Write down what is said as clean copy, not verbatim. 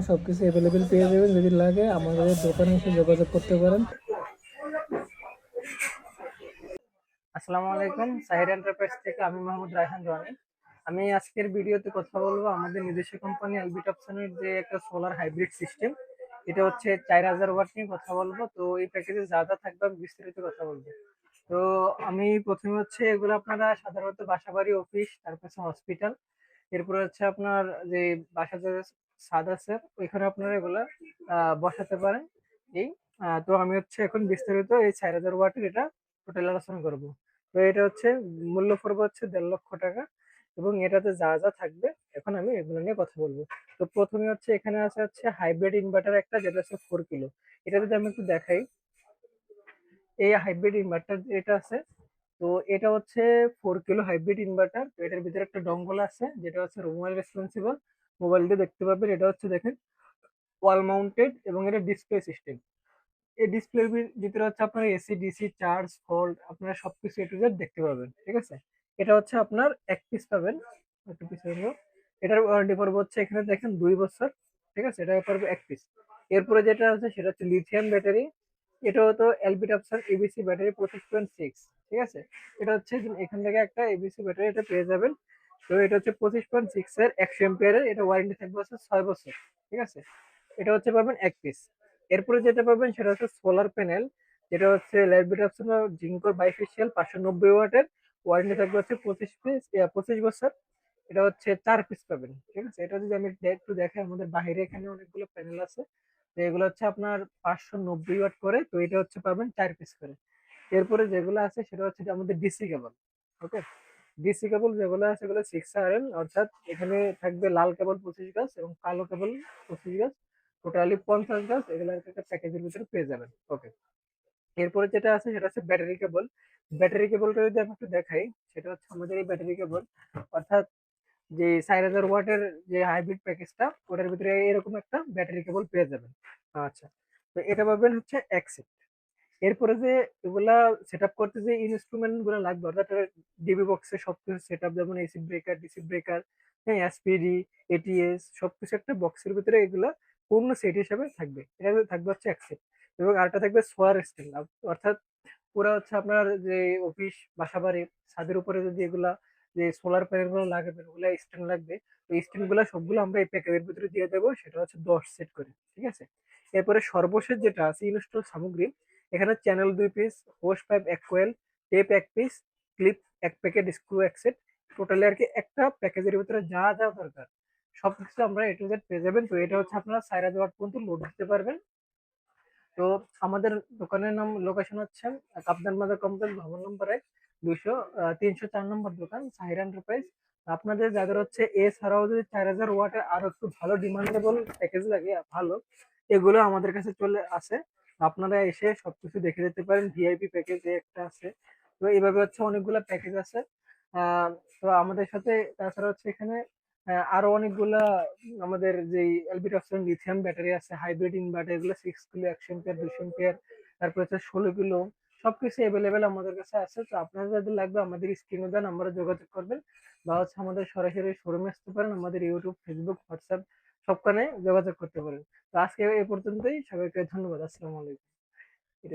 সবকিছু অ্যাভেলেবেল পেয়ে যাবেন। যদি লাগে আমাদের দোকানে এসে যোগাযোগ করতে পারেন। আসসালামু আলাইকুম। সাহির এন্টারপ্রাইজ থেকে আমি মোহাম্মদ রায়হান রানি। আমি আজকের ভিডিওতে কথা বলবো আমাদের নিজস্ব কোম্পানি এলবি টপসনের যে একটা সোলার হাইব্রিড সিস্টেম, এটা হচ্ছে 4000 ওয়াট নিয়ে কথা বলবো। তো এই প্যাকেজে যা যা থাকবে আমি বিস্তারিত কথা বলবো। তো আমি প্রথমে হচ্ছে এগুলো আপনারা সাধারণত বাসাবাড়ি, অফিস, তারপর হসপিটাল, এরপরে হচ্ছে আপনার যে বাসার যে ছাদ আছে ওইখানে আপনারা এগুলা বসাতে পারেন। এই তো আমি হচ্ছে এখন বিস্তারিত এই 4000 ওয়াটের এটা টোটাল আলোচনা করবো। তো এটা হচ্ছে মূল্য পড়বে হচ্ছে 1.5 লক্ষ টাকা, এবং এটাতে যা যা থাকবে এখন আমি এগুলো নিয়ে কথা বলবো। তো প্রথমে হচ্ছে এখানে আছে হচ্ছে হাইব্রিড ইনভার্টার একটা, যেটা হচ্ছে 4 কিলো। এটা যদি আমি একটু দেখাই, এই হাইব্রিড ইনভার্টার এটা আছে। তো এটা হচ্ছে 4 কিলো হাইব্রিড ইনভার্টার। তো এটার ভিতরে একটা ডঙ্গল আছে যেটা হচ্ছে মোবাইল রেসপন্সিবল, মোবাইল দিয়ে দেখতে পাবেন। এটা হচ্ছে দেখেন ওয়াল মাউন্টেড, এবং এটা ডিসপ্লে সিস্টেম। এই ডিসপ্লের ভিতরে হচ্ছে আপনার এসি, ডিসি, চার্জ, ফোল্ড, আপনারা সবকিছু এ টু জেড দেখতে পাবেন। ঠিক আছে, এটা হচ্ছে আপনার এক পিস পাবেন। একটু পিছিয়ে নিও। এটার ওয়ারেন্টি পড়বে হচ্ছে এখানে দেখেন 2 বছর। ঠিক আছে, এটা পড়বে এক পিস। এরপরে যেটা আছে সেটা হচ্ছে লিথিয়াম ব্যাটারি। এটা হতো এলবি টপসন এবিসি ব্যাটারি 25.6। ঠিক আছে, এটা হচ্ছে এখান থেকে একটা এবিসি ব্যাটারি এটা পেয়ে যাবেন। তো এটা হচ্ছে 25.6 এর 100 এম্পিয়ারের। এটা ওয়ারেন্টি থাকবে হচ্ছে 6 বছর। ঠিক আছে, এটা হচ্ছে পাবেন এক পিস। এরপরে যেটা পাবেন সেটা হচ্ছে সোলার প্যানেল, যেটা হচ্ছে ল্যাবরেটরি জিঙ্কোর বাইফেশিয়াল 590 ওয়াটের। ওয়ারেন্টি থাকবে হচ্ছে 25 বছর। এটা হচ্ছে 4 পিস পাবেন। ঠিক আছে, এটা যদি আমি একটু দেখাই, আমাদের বাইরে এখানে অনেকগুলো প্যানেল আছে। তো এগুলো হচ্ছে আপনার 590 ওয়াট করে। তো এটা হচ্ছে পাবেন 4 পিস করে। এরপরে যেগুলো আছে সেটা হচ্ছে যে আমাদের ডিসি কেবল। ওকে, ডিসি কেবল যেগুলো আছে সেগুলো 6 RL, অর্থাৎ এখানে থাকবে লাল কেবল 25 গাছ এবং কালো কেবল 25 গাছ, টোটালি 50 গাছ। এগুলো একটা প্যাকেজের ভিতরে পেয়ে যাবেন। ওকে, এরপরে যেটা আছে সেটা হচ্ছে ব্যাটারি কেবল। ব্যাটারি কেবলটা যদি আমি একটু দেখাই, সেটা হচ্ছে আমাদের এই ব্যাটারি কেবল, অর্থাৎ যে 4000 ওয়াটের যে হাইব্রিড প্যাকেজটা, ওটার ভিতরে এরকম একটা ব্যাটারি কেবল পেয়ে যাবেন। আচ্ছা, তো এটা পাবেন হচ্ছে এক সেট। এরপরে যে এগুলা সেট আপ করতে যে ইনস্ট্রুমেন্ট গুলো লাগবে, অর্থাৎ ডিবি বক্সে সবকিছু সেট আপ, যেমন এসি ব্রেকার, ডিসি ব্রেকার, হ্যাঁ, এসপিডি, এটিএস, সবকিছু একটা বক্সের ভিতরে এগুলা পূর্ণ সেট হিসেবে থাকবে। এটা থাকবে হচ্ছে এক সেট। এবং আরেকটা থাকবে সোয়ার স্ট্যান্ড, অর্থাৎ পুরা হচ্ছে আপনার যে অফিস, বাসাবাড়ি, ছাদের উপরে যদি এগুলা যে সোলার প্যানেল গুলো লাগাবেন, ওগুলা স্ট্যান্ড লাগবে। তো স্ট্যান্ড গুলা সবগুলো আমরা এই প্যাকেজের ভিতরে দিয়ে দেবো, সেটা হচ্ছে 10 সেট করে। ঠিক আছে, এরপরে সর্বশেষ যেটা আছে ইনস্টল সামগ্রী, এখানে চ্যানেল 2 পিস, হোস পাইপ এক কোয়েল, টেপ এক পিস, ক্লিপ এক প্যাকেট, স্ক্রু এক সেট। টোটালি আর কি একটা প্যাকেজের ভিতরে যা যা দরকার সবকিছু আমরা এ টু জেড পেয়ে যাবেন। তো এটা হচ্ছে আপনারা 4000 ওয়াট পর্যন্ত লোড দিতে পারবেন। তো আমাদের দোকানের নাম, লোকেশন হচ্ছে কাপ্তান বাজার কমপ্লেক্স, ভবন নম্বর 1, 304 নম্বর দোকান, সাহির এন্টারপ্রাইজ। আপনাদের যাদের হচ্ছে এছাড়াও যদি 4000 ওয়াটের আরো একটু ভালো ডিমান্ডেবল প্যাকেজ লাগে ভালো, এগুলো আমাদের কাছে চলে আসে। আপনারা এসে সবকিছু দেখে যেতে পারেন। ভিআইপি প্যাকেজ একটা আছে। তো এইভাবে হচ্ছে অনেকগুলো প্যাকেজ আছে। আহ তো আমাদের সাথে তাছাড়া হচ্ছে এখানে আরো অনেকগুলা আমাদের যে এলবি টপসন লিথিয়াম ব্যাটারি আছে, হাইব্রিড ইনভার্টার, এগুলো 6 কিলো, 100 এম্পিয়ার, 200 এম্পিয়ার, তারপর হচ্ছে 16 কিলো, সবকিছু অ্যাভেলেবেল আমাদের কাছে আছে। তো আপনাদের যাদের লাগবে আমাদের স্ক্রিনে দেওয়া নাম্বারে যোগাযোগ করবেন, বা হচ্ছে আমাদের সরাসরি শোরুমে আসতে পারেন। আমাদের ইউটিউব, ফেসবুক, হোয়াটসঅ্যাপ সবখানে যোগাযোগ করতে পারেন। তো আজকে এ পর্যন্তই। সবাইকে ধন্যবাদ। আসসালামু আলাইকুম।